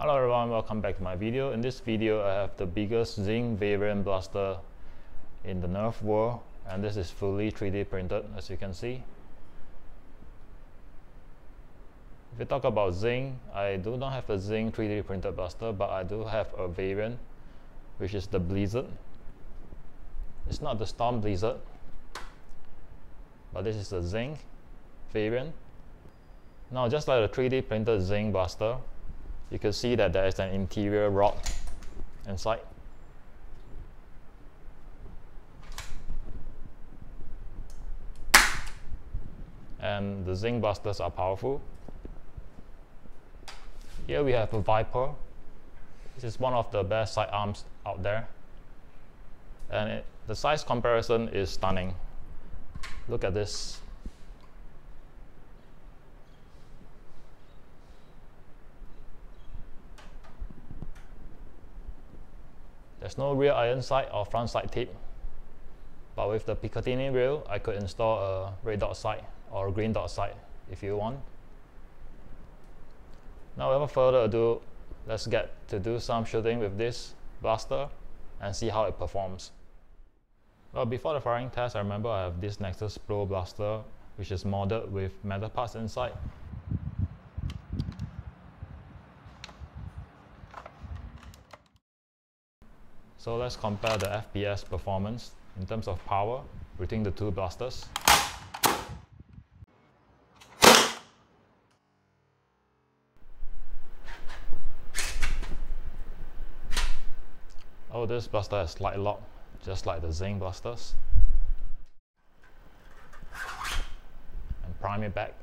Hello everyone, welcome back to my video. In this video I have the biggest Zing variant blaster in the Nerf world, and this is fully 3D printed, as you can see. If we talk about Zing, I do not have a Zing 3D printed blaster, but I do have a variant which is the Blizzard. It's not the Storm Blizzard, but this is the Zing variant. Now, just like the 3D printed Zing blaster, you can see that there is an interior rod inside. And the Zing blasters are powerful. Here we have a Viper. This is one of the best sidearms out there. And the size comparison is stunning. Look at this. There's no rear iron sight or front sight tip, but with the Picatinny rail, I could install a red dot sight or a green dot sight if you want. Now, without further ado, let's get to do some shooting with this blaster and see how it performs. Well, before the firing test, I remember I have this Nexus Pro blaster, which is modded with metal parts inside. So let's compare the FPS performance in terms of power between the two blasters. Oh, this blaster has slide lock, just like the Zing blasters. And prime it back.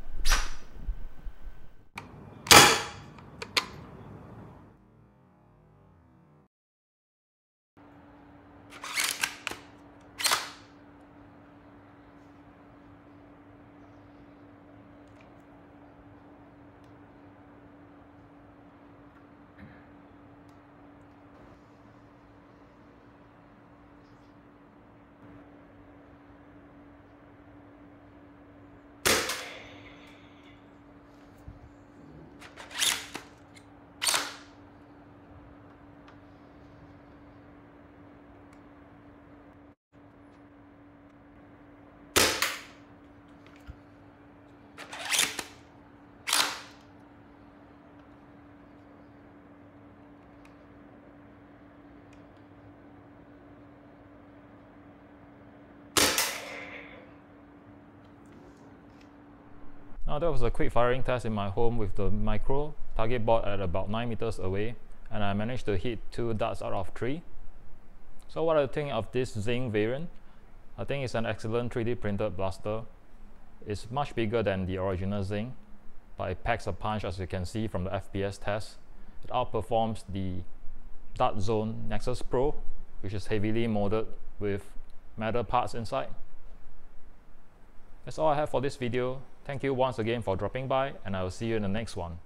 Now, that was a quick firing test in my home with the micro target board at about 9 meters away, and I managed to hit 2 darts out of 3. So what do you think of this Zing variant? I think it's an excellent 3D printed blaster. It's much bigger than the original Zing, but it packs a punch, as you can see from the FPS test. It outperforms the Dart Zone Nexus Pro, which is heavily molded with metal parts inside. That's all I have for this video. Thank you once again for dropping by, and I will see you in the next one.